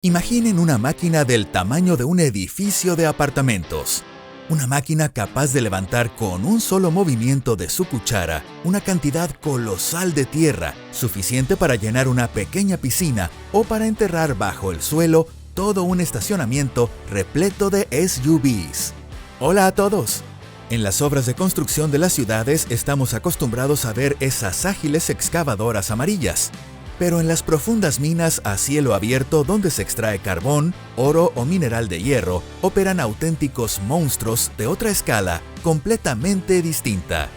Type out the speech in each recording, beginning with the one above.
Imaginen una máquina del tamaño de un edificio de apartamentos. Una máquina capaz de levantar con un solo movimiento de su cuchara una cantidad colosal de tierra, suficiente para llenar una pequeña piscina o para enterrar bajo el suelo todo un estacionamiento repleto de SUVs. Hola a todos. En las obras de construcción de las ciudades estamos acostumbrados a ver esas ágiles excavadoras amarillas. Pero en las profundas minas a cielo abierto donde se extrae carbón, oro o mineral de hierro, operan auténticos monstruos de otra escala, completamente distinta.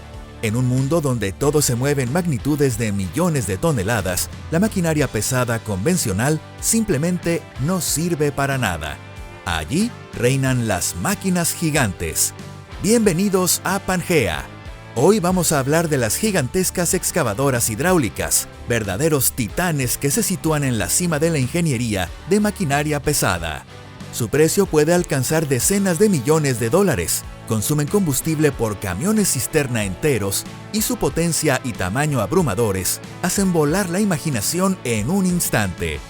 En un mundo donde todo se mueve en magnitudes de millones de toneladas, la maquinaria pesada convencional simplemente no sirve para nada. Allí reinan las máquinas gigantes. Bienvenidos a Pangea. Hoy vamos a hablar de las gigantescas excavadoras hidráulicas, verdaderos titanes que se sitúan en la cima de la ingeniería de maquinaria pesada. Su precio puede alcanzar decenas de millones de dólares, consumen combustible por camiones cisterna enteros y su potencia y tamaño abrumadores hacen volar la imaginación en un instante.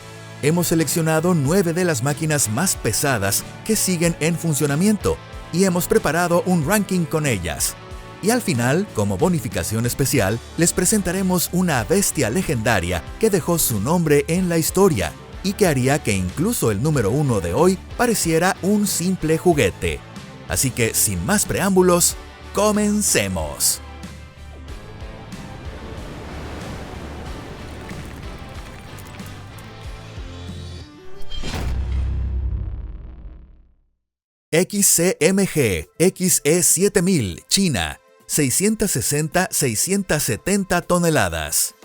Hemos seleccionado 9 de las máquinas más pesadas que siguen en funcionamiento y hemos preparado un ranking con ellas. Y al final, como bonificación especial, les presentaremos una bestia legendaria que dejó su nombre en la historia y que haría que incluso el número 1 de hoy pareciera un simple juguete. Así que, sin más preámbulos, ¡comencemos! XCMG XE7000, China. 660-670 toneladas.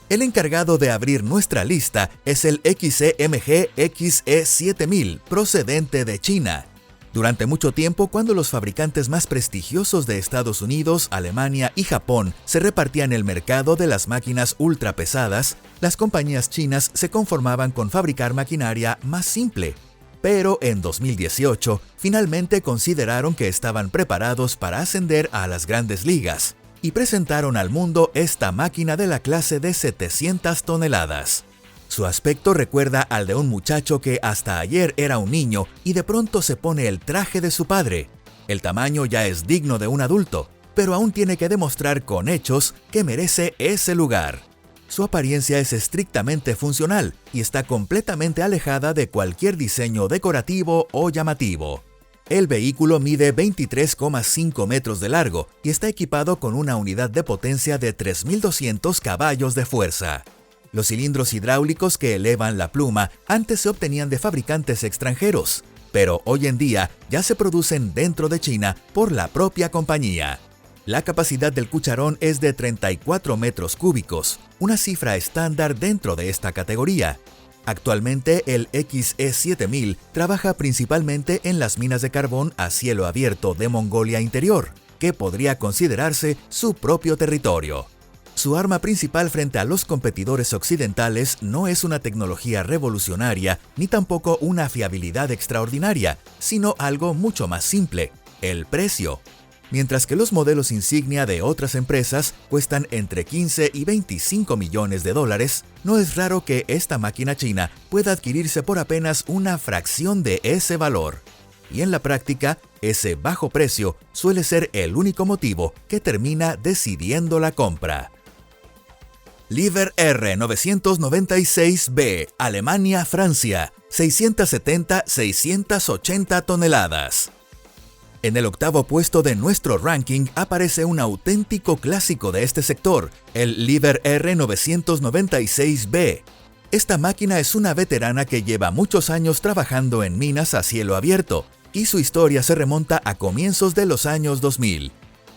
El encargado de abrir nuestra lista es el XCMG XE7000, procedente de China. Durante mucho tiempo, cuando los fabricantes más prestigiosos de Estados Unidos, Alemania y Japón se repartían el mercado de las máquinas ultrapesadas, las compañías chinas se conformaban con fabricar maquinaria más simple. Pero en 2018, finalmente consideraron que estaban preparados para ascender a las grandes ligas y presentaron al mundo esta máquina de la clase de 700 toneladas. Su aspecto recuerda al de un muchacho que hasta ayer era un niño y de pronto se pone el traje de su padre. El tamaño ya es digno de un adulto, pero aún tiene que demostrar con hechos que merece ese lugar. Su apariencia es estrictamente funcional y está completamente alejada de cualquier diseño decorativo o llamativo. El vehículo mide 23,5 metros de largo y está equipado con una unidad de potencia de 3.200 caballos de fuerza. Los cilindros hidráulicos que elevan la pluma antes se obtenían de fabricantes extranjeros, pero hoy en día ya se producen dentro de China por la propia compañía. La capacidad del cucharón es de 34 metros cúbicos, una cifra estándar dentro de esta categoría. Actualmente, el XE7000 trabaja principalmente en las minas de carbón a cielo abierto de Mongolia Interior, que podría considerarse su propio territorio. Su arma principal frente a los competidores occidentales no es una tecnología revolucionaria ni tampoco una fiabilidad extraordinaria, sino algo mucho más simple: el precio. Mientras que los modelos insignia de otras empresas cuestan entre 15 y 25 millones de dólares, no es raro que esta máquina china pueda adquirirse por apenas una fracción de ese valor. Y en la práctica, ese bajo precio suele ser el único motivo que termina decidiendo la compra. Liebherr R996B, Alemania, Francia, 670-680 toneladas. En el octavo puesto de nuestro ranking aparece un auténtico clásico de este sector, el Liebherr R996B. Esta máquina es una veterana que lleva muchos años trabajando en minas a cielo abierto, y su historia se remonta a comienzos de los años 2000.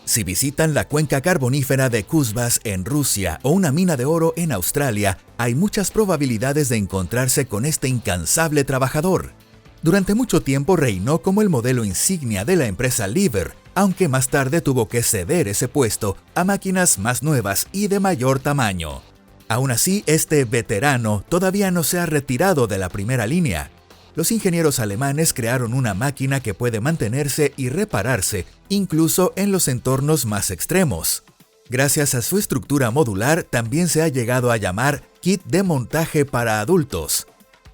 Si visitan la cuenca carbonífera de Kuzbass en Rusia o una mina de oro en Australia, hay muchas probabilidades de encontrarse con este incansable trabajador. Durante mucho tiempo reinó como el modelo insignia de la empresa Liebherr, aunque más tarde tuvo que ceder ese puesto a máquinas más nuevas y de mayor tamaño. Aún así, este veterano todavía no se ha retirado de la primera línea. Los ingenieros alemanes crearon una máquina que puede mantenerse y repararse incluso en los entornos más extremos. Gracias a su estructura modular, también se ha llegado a llamar kit de montaje para adultos.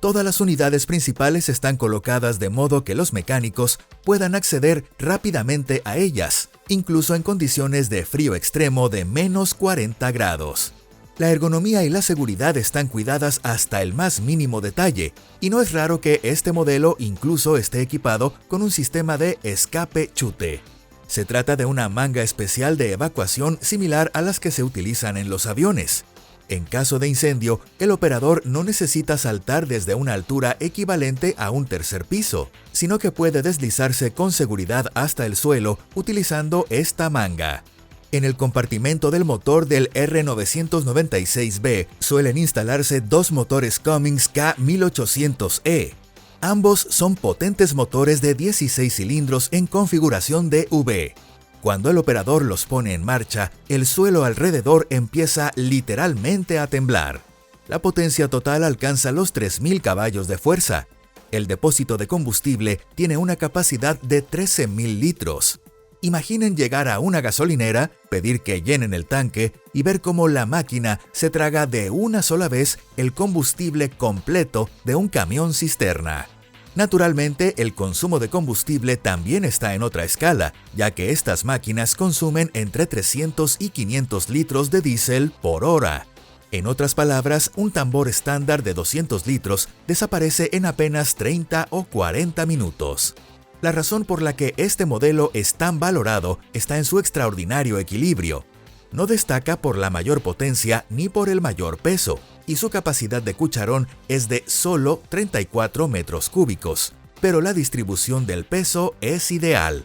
Todas las unidades principales están colocadas de modo que los mecánicos puedan acceder rápidamente a ellas, incluso en condiciones de frío extremo de menos 40 grados. La ergonomía y la seguridad están cuidadas hasta el más mínimo detalle, y no es raro que este modelo incluso esté equipado con un sistema de escape chute. Se trata de una manga especial de evacuación similar a las que se utilizan en los aviones. En caso de incendio, el operador no necesita saltar desde una altura equivalente a un tercer piso, sino que puede deslizarse con seguridad hasta el suelo utilizando esta manga. En el compartimento del motor del R996B suelen instalarse dos motores Cummins K1800E. Ambos son potentes motores de 16 cilindros en configuración de V. Cuando el operador los pone en marcha, el suelo alrededor empieza literalmente a temblar. La potencia total alcanza los 3.000 caballos de fuerza. El depósito de combustible tiene una capacidad de 13.000 litros. Imaginen llegar a una gasolinera, pedir que llenen el tanque y ver cómo la máquina se traga de una sola vez el combustible completo de un camión cisterna. Naturalmente, el consumo de combustible también está en otra escala, ya que estas máquinas consumen entre 300 y 500 litros de diésel por hora. En otras palabras, un tambor estándar de 200 litros desaparece en apenas 30 o 40 minutos. La razón por la que este modelo es tan valorado está en su extraordinario equilibrio. No destaca por la mayor potencia ni por el mayor peso, y su capacidad de cucharón es de solo 34 metros cúbicos, pero la distribución del peso es ideal.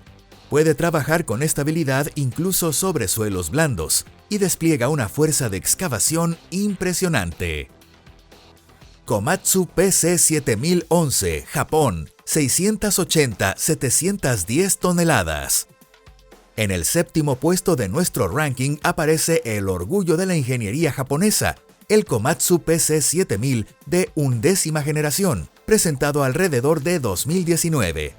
Puede trabajar con estabilidad incluso sobre suelos blandos, y despliega una fuerza de excavación impresionante. Komatsu PC7011, Japón, 680-710 toneladas. En el séptimo puesto de nuestro ranking aparece el orgullo de la ingeniería japonesa, el Komatsu PC7000 de 11ª generación, presentado alrededor de 2019.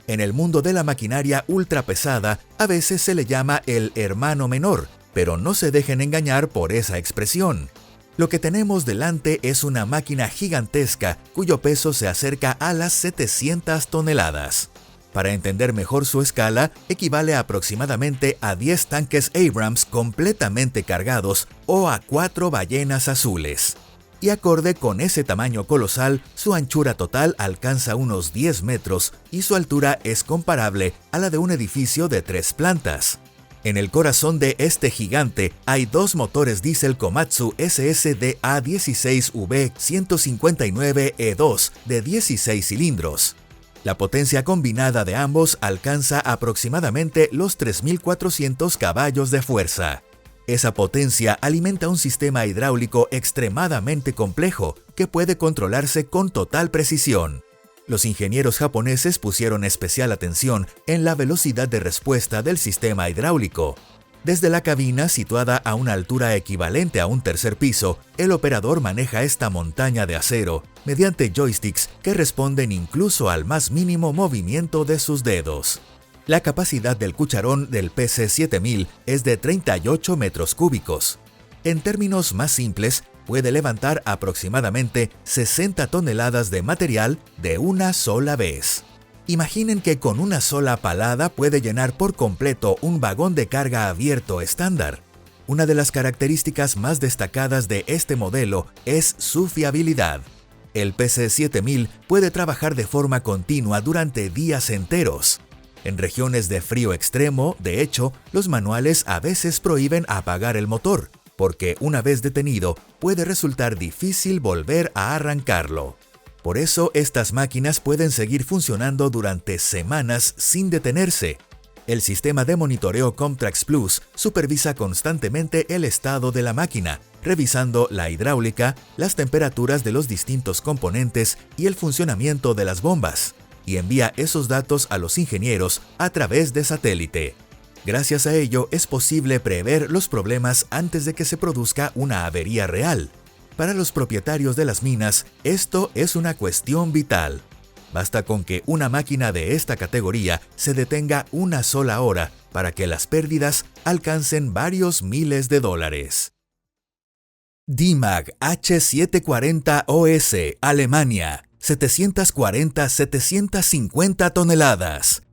En el mundo de la maquinaria ultrapesada, a veces se le llama el hermano menor, pero no se dejen engañar por esa expresión. Lo que tenemos delante es una máquina gigantesca cuyo peso se acerca a las 700 toneladas. Para entender mejor su escala, equivale aproximadamente a 10 tanques Abrams completamente cargados o a 4 ballenas azules. Y acorde con ese tamaño colosal, su anchura total alcanza unos 10 metros y su altura es comparable a la de un edificio de 3 plantas. En el corazón de este gigante hay dos motores diésel Komatsu SSDA16V159E2 de 16 cilindros. La potencia combinada de ambos alcanza aproximadamente los 3.400 caballos de fuerza. Esa potencia alimenta un sistema hidráulico extremadamente complejo que puede controlarse con total precisión. Los ingenieros japoneses pusieron especial atención en la velocidad de respuesta del sistema hidráulico. Desde la cabina, situada a una altura equivalente a un tercer piso, el operador maneja esta montaña de acero mediante joysticks que responden incluso al más mínimo movimiento de sus dedos. La capacidad del cucharón del PC7000 es de 38 metros cúbicos. En términos más simples, puede levantar aproximadamente 60 toneladas de material de una sola vez. Imaginen que con una sola palada puede llenar por completo un vagón de carga abierto estándar. Una de las características más destacadas de este modelo es su fiabilidad. El PC7000 puede trabajar de forma continua durante días enteros. En regiones de frío extremo, de hecho, los manuales a veces prohíben apagar el motor, porque una vez detenido puede resultar difícil volver a arrancarlo. Por eso estas máquinas pueden seguir funcionando durante semanas sin detenerse. El sistema de monitoreo Comtrax Plus supervisa constantemente el estado de la máquina, revisando la hidráulica, las temperaturas de los distintos componentes y el funcionamiento de las bombas, y envía esos datos a los ingenieros a través de satélite. Gracias a ello es posible prever los problemas antes de que se produzca una avería real. Para los propietarios de las minas, esto es una cuestión vital. Basta con que una máquina de esta categoría se detenga una sola hora para que las pérdidas alcancen varios miles de dólares. Demag H740OS, Alemania, 740-750 toneladas.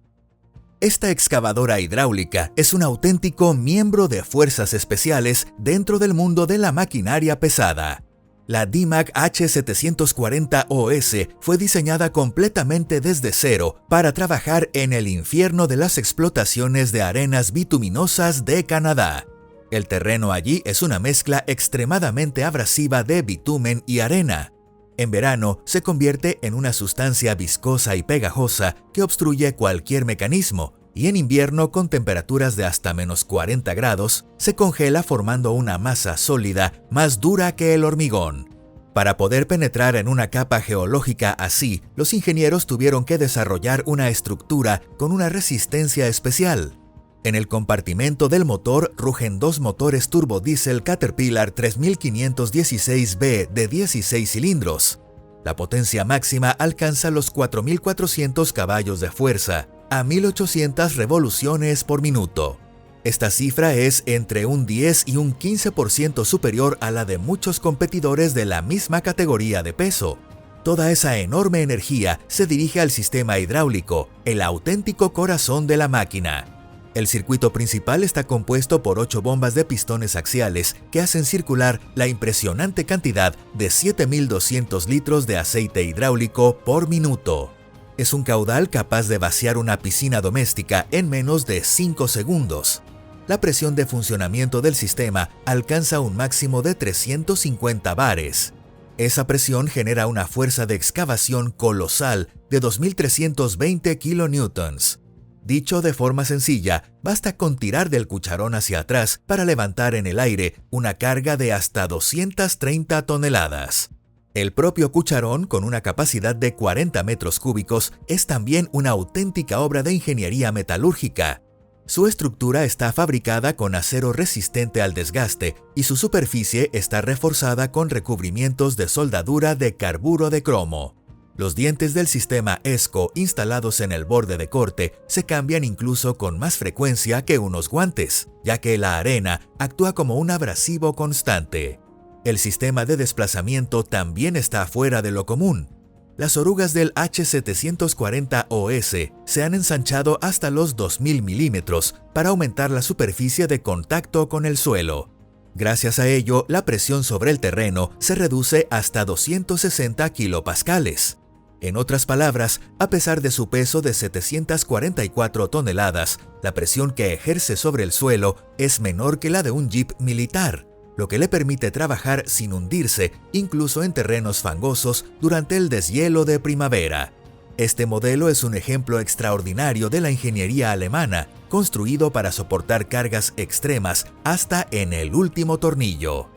Esta excavadora hidráulica es un auténtico miembro de fuerzas especiales dentro del mundo de la maquinaria pesada. La Demag H740OS fue diseñada completamente desde cero para trabajar en el infierno de las explotaciones de arenas bituminosas de Canadá. El terreno allí es una mezcla extremadamente abrasiva de bitumen y arena. En verano se convierte en una sustancia viscosa y pegajosa que obstruye cualquier mecanismo, y en invierno, con temperaturas de hasta -40 grados, se congela formando una masa sólida más dura que el hormigón. Para poder penetrar en una capa geológica así, los ingenieros tuvieron que desarrollar una estructura con una resistencia especial. En el compartimento del motor rugen dos motores turbodiesel Caterpillar 3516B de 16 cilindros. La potencia máxima alcanza los 4.400 caballos de fuerza, a 1.800 revoluciones por minuto. Esta cifra es entre un 10 y un 15% superior a la de muchos competidores de la misma categoría de peso. Toda esa enorme energía se dirige al sistema hidráulico, el auténtico corazón de la máquina. El circuito principal está compuesto por 8 bombas de pistones axiales que hacen circular la impresionante cantidad de 7.200 litros de aceite hidráulico por minuto. Es un caudal capaz de vaciar una piscina doméstica en menos de 5 segundos. La presión de funcionamiento del sistema alcanza un máximo de 350 bares. Esa presión genera una fuerza de excavación colosal de 2.320 kilonewtons. Dicho de forma sencilla, basta con tirar del cucharón hacia atrás para levantar en el aire una carga de hasta 230 toneladas. El propio cucharón, con una capacidad de 40 metros cúbicos, es también una auténtica obra de ingeniería metalúrgica. Su estructura está fabricada con acero resistente al desgaste y su superficie está reforzada con recubrimientos de soldadura de carburo de cromo. Los dientes del sistema ESCO instalados en el borde de corte se cambian incluso con más frecuencia que unos guantes, ya que la arena actúa como un abrasivo constante. El sistema de desplazamiento también está fuera de lo común. Las orugas del H740OS se han ensanchado hasta los 2.000 milímetros para aumentar la superficie de contacto con el suelo. Gracias a ello, la presión sobre el terreno se reduce hasta 260 kilopascales. En otras palabras, a pesar de su peso de 744 toneladas, la presión que ejerce sobre el suelo es menor que la de un jeep militar, lo que le permite trabajar sin hundirse, incluso en terrenos fangosos durante el deshielo de primavera. Este modelo es un ejemplo extraordinario de la ingeniería alemana, construido para soportar cargas extremas hasta en el último tornillo.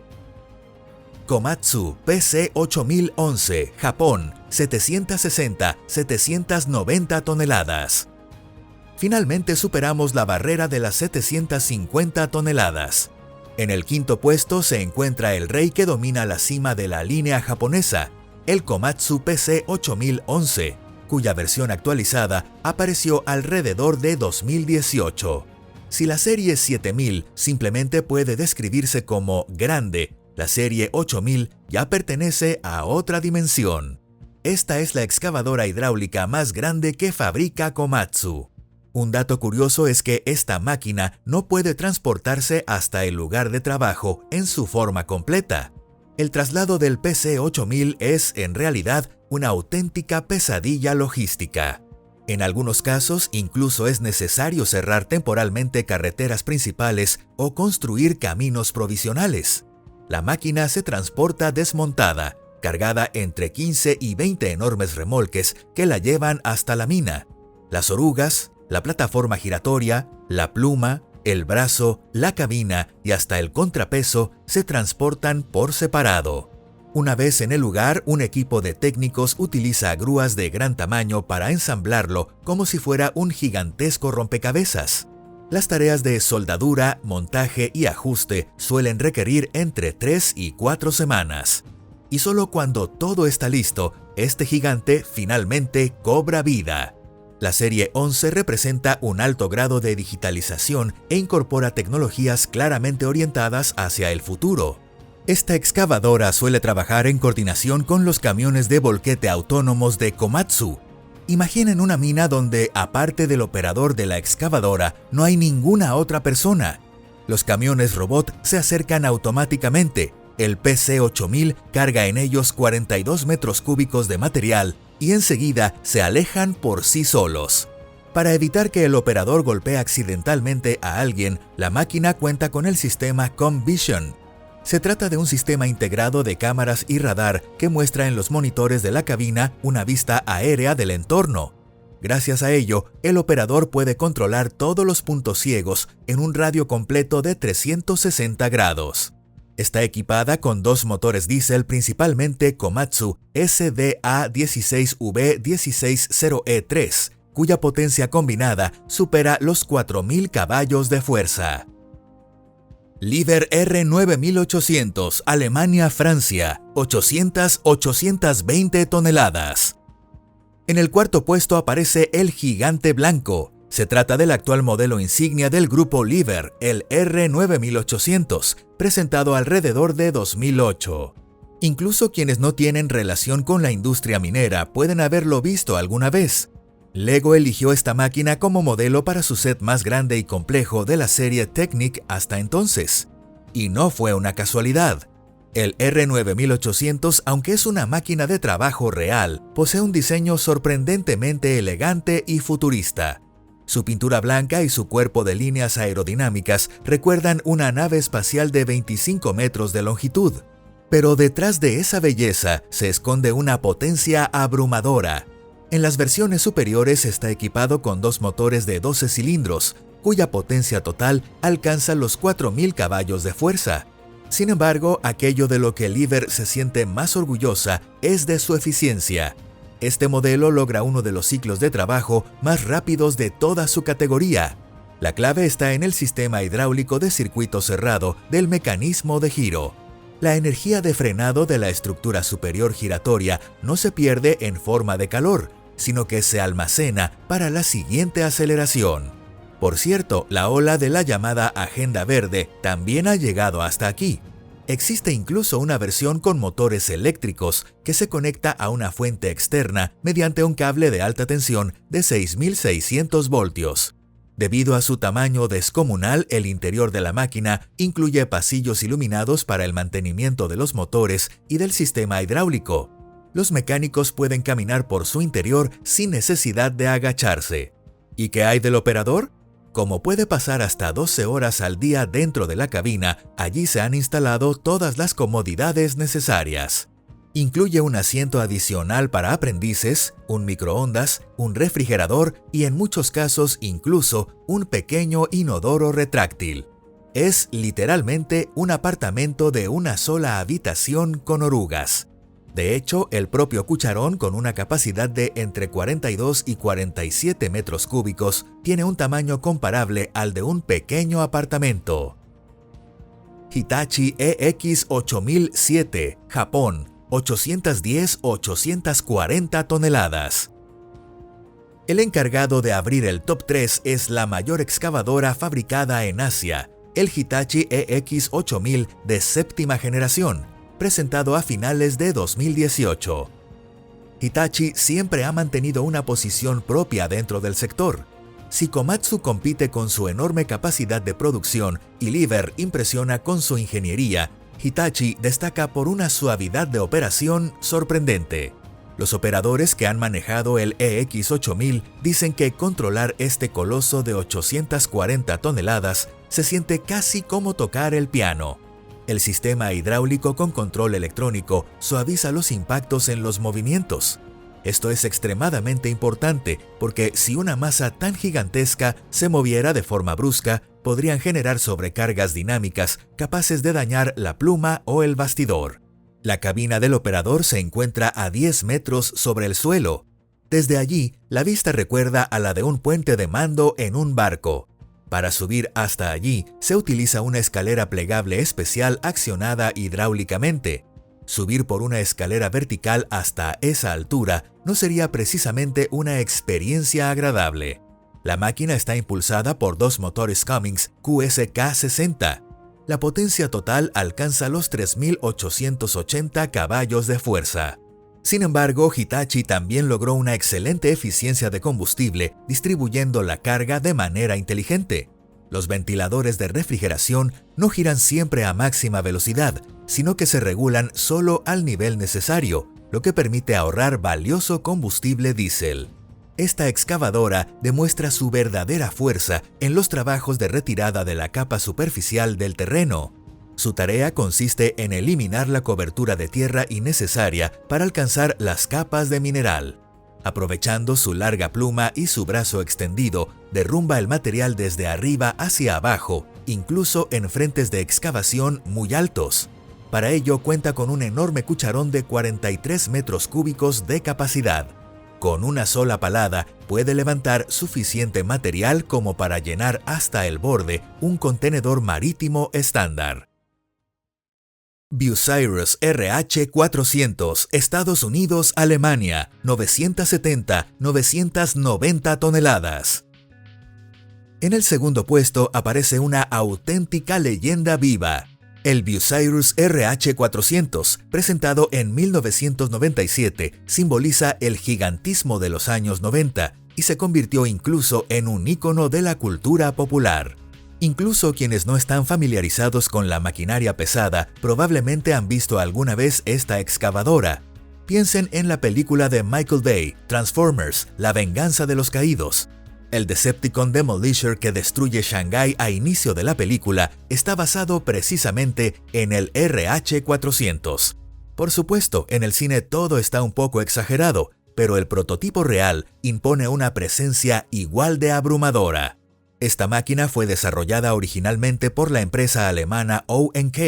Komatsu PC8011, Japón, 760-790 toneladas. Finalmente superamos la barrera de las 750 toneladas. En el quinto puesto se encuentra el rey que domina la cima de la línea japonesa, el Komatsu PC8011, cuya versión actualizada apareció alrededor de 2018. Si la serie 7000 simplemente puede describirse como grande, la serie 8000 ya pertenece a otra dimensión. Esta es la excavadora hidráulica más grande que fabrica Komatsu. Un dato curioso es que esta máquina no puede transportarse hasta el lugar de trabajo en su forma completa. El traslado del PC8000 es, en realidad, una auténtica pesadilla logística. En algunos casos, incluso es necesario cerrar temporalmente carreteras principales o construir caminos provisionales. La máquina se transporta desmontada, cargada entre 15 y 20 enormes remolques que la llevan hasta la mina. Las orugas, la plataforma giratoria, la pluma, el brazo, la cabina y hasta el contrapeso se transportan por separado. Una vez en el lugar, un equipo de técnicos utiliza grúas de gran tamaño para ensamblarlo como si fuera un gigantesco rompecabezas. Las tareas de soldadura, montaje y ajuste suelen requerir entre 3 y 4 semanas. Y solo cuando todo está listo, este gigante finalmente cobra vida. La serie 11 representa un alto grado de digitalización e incorpora tecnologías claramente orientadas hacia el futuro. Esta excavadora suele trabajar en coordinación con los camiones de volquete autónomos de Komatsu. Imaginen una mina donde, aparte del operador de la excavadora, no hay ninguna otra persona. Los camiones robot se acercan automáticamente. El PC-8000 carga en ellos 42 metros cúbicos de material y enseguida se alejan por sí solos. Para evitar que el operador golpee accidentalmente a alguien, la máquina cuenta con el sistema ComVision. Se trata de un sistema integrado de cámaras y radar que muestra en los monitores de la cabina una vista aérea del entorno. Gracias a ello, el operador puede controlar todos los puntos ciegos en un radio completo de 360 grados. Está equipada con dos motores diésel, principalmente Komatsu SDA16V160E3, cuya potencia combinada supera los 4.000 caballos de fuerza. Liebherr R9800, Alemania-Francia, 820 toneladas. En el cuarto puesto aparece el gigante blanco. Se trata del actual modelo insignia del grupo Liebherr, el R9800, presentado alrededor de 2008. Incluso quienes no tienen relación con la industria minera pueden haberlo visto alguna vez. LEGO eligió esta máquina como modelo para su set más grande y complejo de la serie Technic hasta entonces. Y no fue una casualidad. El R9800, aunque es una máquina de trabajo real, posee un diseño sorprendentemente elegante y futurista. Su pintura blanca y su cuerpo de líneas aerodinámicas recuerdan una nave espacial de 25 metros de longitud. Pero detrás de esa belleza se esconde una potencia abrumadora. En las versiones superiores está equipado con dos motores de 12 cilindros, cuya potencia total alcanza los 4.000 caballos de fuerza. Sin embargo, aquello de lo que Liebherr se siente más orgullosa es de su eficiencia. Este modelo logra uno de los ciclos de trabajo más rápidos de toda su categoría. La clave está en el sistema hidráulico de circuito cerrado del mecanismo de giro. La energía de frenado de la estructura superior giratoria no se pierde en forma de calor, sino que se almacena para la siguiente aceleración. Por cierto, la ola de la llamada Agenda Verde también ha llegado hasta aquí. Existe incluso una versión con motores eléctricos que se conecta a una fuente externa mediante un cable de alta tensión de 6.600 voltios. Debido a su tamaño descomunal, el interior de la máquina incluye pasillos iluminados para el mantenimiento de los motores y del sistema hidráulico. Los mecánicos pueden caminar por su interior sin necesidad de agacharse. ¿Y qué hay del operador? Como puede pasar hasta 12 horas al día dentro de la cabina, allí se han instalado todas las comodidades necesarias. Incluye un asiento adicional para aprendices, un microondas, un refrigerador y en muchos casos incluso un pequeño inodoro retráctil. Es literalmente un apartamento de una sola habitación con orugas. De hecho, el propio cucharón, con una capacidad de entre 42 y 47 metros cúbicos, tiene un tamaño comparable al de un pequeño apartamento. Hitachi EX8007, Japón, 810-840 toneladas. El encargado de abrir el top 3 es la mayor excavadora fabricada en Asia, el Hitachi EX8000 de séptima generación, presentado a finales de 2018. Hitachi siempre ha mantenido una posición propia dentro del sector. Si Komatsu compite con su enorme capacidad de producción y Liebherr impresiona con su ingeniería, Hitachi destaca por una suavidad de operación sorprendente. Los operadores que han manejado el EX8000 dicen que controlar este coloso de 840 toneladas se siente casi como tocar el piano. El sistema hidráulico con control electrónico suaviza los impactos en los movimientos. Esto es extremadamente importante porque si una masa tan gigantesca se moviera de forma brusca, podrían generar sobrecargas dinámicas capaces de dañar la pluma o el bastidor. La cabina del operador se encuentra a 10 metros sobre el suelo. Desde allí, la vista recuerda a la de un puente de mando en un barco. Para subir hasta allí, se utiliza una escalera plegable especial accionada hidráulicamente. Subir por una escalera vertical hasta esa altura no sería precisamente una experiencia agradable. La máquina está impulsada por dos motores Cummins QSK-60. La potencia total alcanza los 3.880 caballos de fuerza. Sin embargo, Hitachi también logró una excelente eficiencia de combustible distribuyendo la carga de manera inteligente. Los ventiladores de refrigeración no giran siempre a máxima velocidad, sino que se regulan solo al nivel necesario, lo que permite ahorrar valioso combustible diésel. Esta excavadora demuestra su verdadera fuerza en los trabajos de retirada de la capa superficial del terreno. Su tarea consiste en eliminar la cobertura de tierra innecesaria para alcanzar las capas de mineral. Aprovechando su larga pluma y su brazo extendido, derrumba el material desde arriba hacia abajo, incluso en frentes de excavación muy altos. Para ello cuenta con un enorme cucharón de 43 metros cúbicos de capacidad. Con una sola palada puede levantar suficiente material como para llenar hasta el borde un contenedor marítimo estándar. Bucyrus RH400, Estados Unidos, Alemania, 970-990 toneladas. En el segundo puesto aparece una auténtica leyenda viva. El Bucyrus RH400, presentado en 1997, simboliza el gigantismo de los años 90 y se convirtió incluso en un ícono de la cultura popular. Incluso quienes no están familiarizados con la maquinaria pesada probablemente han visto alguna vez esta excavadora. Piensen en la película de Michael Bay, Transformers, La venganza de los caídos. El Decepticon Demolisher que destruye Shanghái a inicio de la película está basado precisamente en el RH400. Por supuesto, en el cine todo está un poco exagerado, pero el prototipo real impone una presencia igual de abrumadora. Esta máquina fue desarrollada originalmente por la empresa alemana O&K.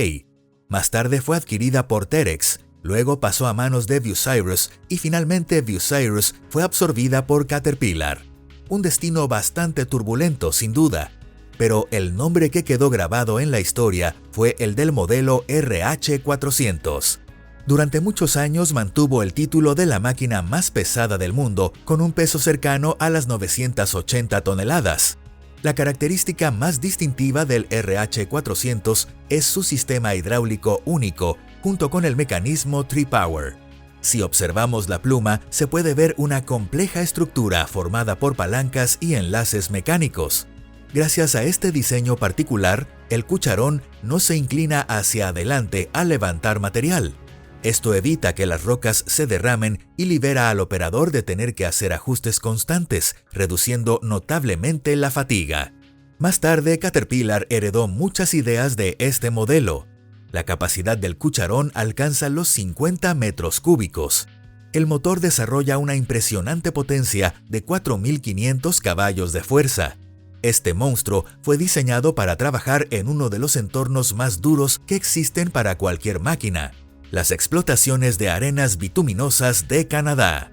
Más tarde fue adquirida por Terex, luego pasó a manos de Bucyrus y finalmente Bucyrus fue absorbida por Caterpillar. Un destino bastante turbulento, sin duda, pero el nombre que quedó grabado en la historia fue el del modelo RH400. Durante muchos años mantuvo el título de la máquina más pesada del mundo, con un peso cercano a las 980 toneladas. La característica más distintiva del RH400 es su sistema hidráulico único, junto con el mecanismo Tri-Power. Si observamos la pluma, se puede ver una compleja estructura formada por palancas y enlaces mecánicos. Gracias a este diseño particular, el cucharón no se inclina hacia adelante al levantar material. Esto evita que las rocas se derramen y libera al operador de tener que hacer ajustes constantes, reduciendo notablemente la fatiga. Más tarde, Caterpillar heredó muchas ideas de este modelo. La capacidad del cucharón alcanza los 50 metros cúbicos. El motor desarrolla una impresionante potencia de 4.500 caballos de fuerza. Este monstruo fue diseñado para trabajar en uno de los entornos más duros que existen para cualquier máquina: las explotaciones de arenas bituminosas de Canadá.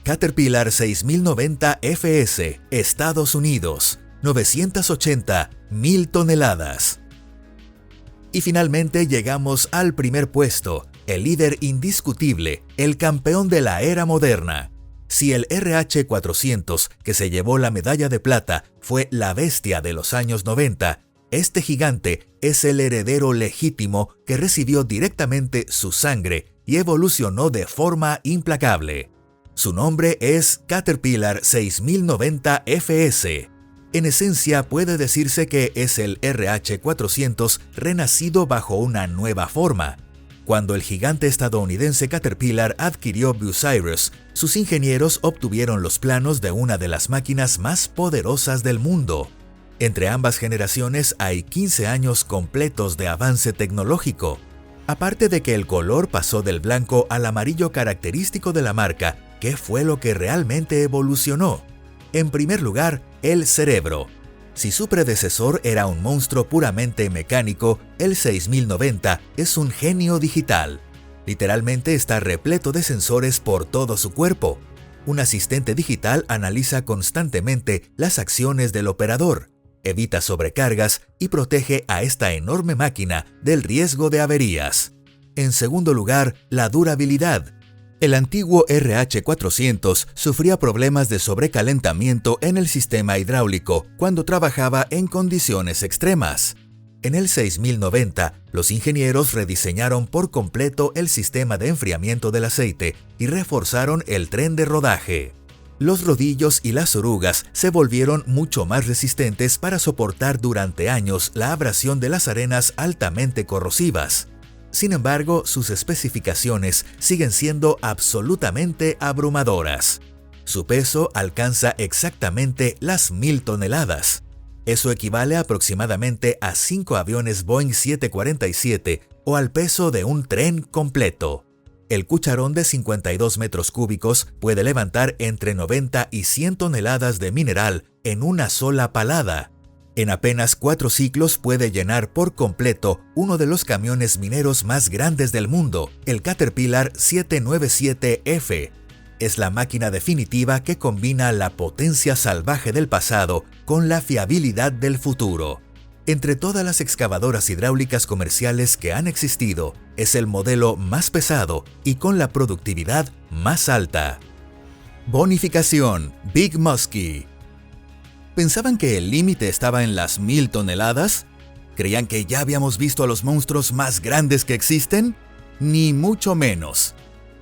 Caterpillar 6090 FS, Estados Unidos, 980.000 toneladas. Y finalmente llegamos al primer puesto, el líder indiscutible, el campeón de la era moderna. Si el RH400, que se llevó la medalla de plata, fue la bestia de los años 90, este gigante es el heredero legítimo que recibió directamente su sangre y evolucionó de forma implacable. Su nombre es Caterpillar 6090 FS. En esencia puede decirse que es el RH400 renacido bajo una nueva forma. Cuando el gigante estadounidense Caterpillar adquirió Bucyrus, sus ingenieros obtuvieron los planos de una de las máquinas más poderosas del mundo. Entre ambas generaciones hay 15 años completos de avance tecnológico. Aparte de que el color pasó del blanco al amarillo característico de la marca, ¿qué fue lo que realmente evolucionó? En primer lugar, el cerebro. Si su predecesor era un monstruo puramente mecánico, el 6090 es un genio digital. Literalmente está repleto de sensores por todo su cuerpo. Un asistente digital analiza constantemente las acciones del operador, evita sobrecargas y protege a esta enorme máquina del riesgo de averías. En segundo lugar, la durabilidad. El antiguo RH400 sufría problemas de sobrecalentamiento en el sistema hidráulico cuando trabajaba en condiciones extremas. En el 6090, los ingenieros rediseñaron por completo el sistema de enfriamiento del aceite y reforzaron el tren de rodaje. Los rodillos y las orugas se volvieron mucho más resistentes para soportar durante años la abrasión de las arenas altamente corrosivas. Sin embargo, sus especificaciones siguen siendo absolutamente abrumadoras. Su peso alcanza exactamente las 1000 toneladas. Eso equivale aproximadamente a 5 aviones Boeing 747 o al peso de un tren completo. El cucharón de 52 metros cúbicos puede levantar entre 90 y 100 toneladas de mineral en una sola palada. En apenas 4 ciclos puede llenar por completo uno de los camiones mineros más grandes del mundo, el Caterpillar 797F. Es la máquina definitiva que combina la potencia salvaje del pasado con la fiabilidad del futuro. Entre todas las excavadoras hidráulicas comerciales que han existido, es el modelo más pesado y con la productividad más alta. Bonificación Big Muskie. ¿Pensaban que el límite estaba en las 1000 toneladas? ¿Creían que ya habíamos visto a los monstruos más grandes que existen? Ni mucho menos.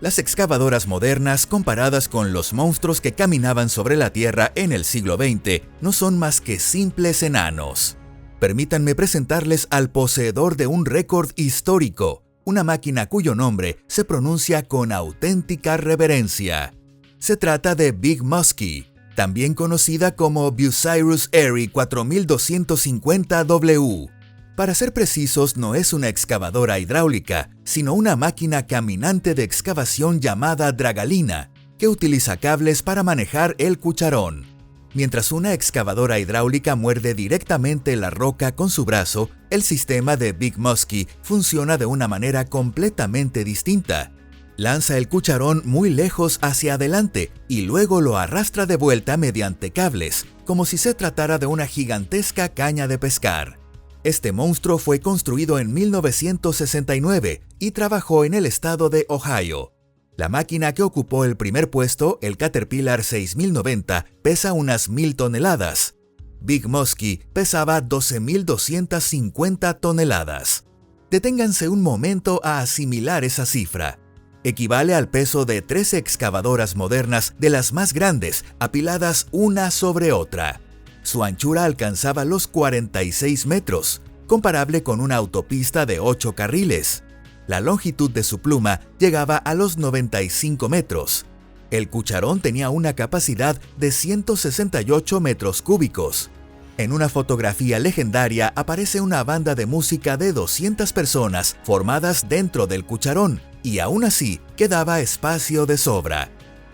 Las excavadoras modernas, comparadas con los monstruos que caminaban sobre la Tierra en el siglo XX, no son más que simples enanos. Permítanme presentarles al poseedor de un récord histórico, una máquina cuyo nombre se pronuncia con auténtica reverencia. Se trata de Big Muskie, también conocida como Bucyrus Erie 4250W. Para ser precisos, no es una excavadora hidráulica, sino una máquina caminante de excavación llamada dragalina, que utiliza cables para manejar el cucharón. Mientras una excavadora hidráulica muerde directamente la roca con su brazo, el sistema de Big Muskie funciona de una manera completamente distinta. Lanza el cucharón muy lejos hacia adelante y luego lo arrastra de vuelta mediante cables, como si se tratara de una gigantesca caña de pescar. Este monstruo fue construido en 1969 y trabajó en el estado de Ohio. La máquina que ocupó el primer puesto, el Caterpillar 6090, pesa unas 1000 toneladas. Big Muskie pesaba 12.250 toneladas. Deténganse un momento a asimilar esa cifra. Equivale al peso de 13 excavadoras modernas de las más grandes, apiladas una sobre otra. Su anchura alcanzaba los 46 metros, comparable con una autopista de 8 carriles. La longitud de su pluma llegaba a los 95 metros. El cucharón tenía una capacidad de 168 metros cúbicos. En una fotografía legendaria aparece una banda de música de 200 personas formadas dentro del cucharón, y aún así quedaba espacio de sobra.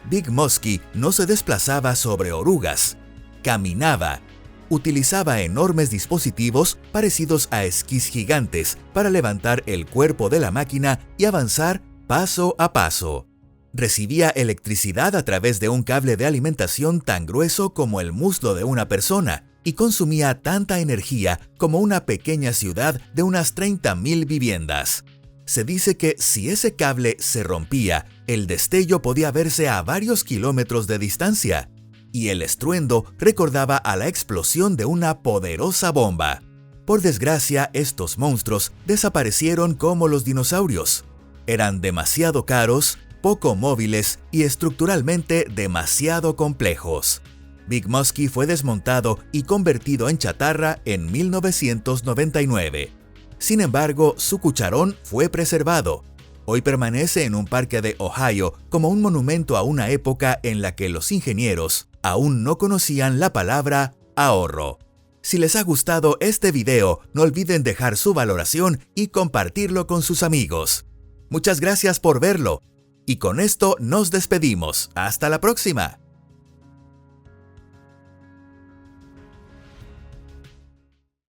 Big Muskie no se desplazaba sobre orugas, caminaba. Utilizaba enormes dispositivos parecidos a esquís gigantes para levantar el cuerpo de la máquina y avanzar paso a paso. Recibía electricidad a través de un cable de alimentación tan grueso como el muslo de una persona y consumía tanta energía como una pequeña ciudad de unas 30.000 viviendas. Se dice que si ese cable se rompía, el destello podía verse a varios kilómetros de distancia, y el estruendo recordaba a la explosión de una poderosa bomba. Por desgracia, estos monstruos desaparecieron como los dinosaurios. Eran demasiado caros, poco móviles y estructuralmente demasiado complejos. Big Muskie fue desmontado y convertido en chatarra en 1999. Sin embargo, su cucharón fue preservado. Hoy permanece en un parque de Ohio como un monumento a una época en la que los ingenieros aún no conocían la palabra ahorro. Si les ha gustado este video, no olviden dejar su valoración y compartirlo con sus amigos. Muchas gracias por verlo. Y con esto nos despedimos. ¡Hasta la próxima!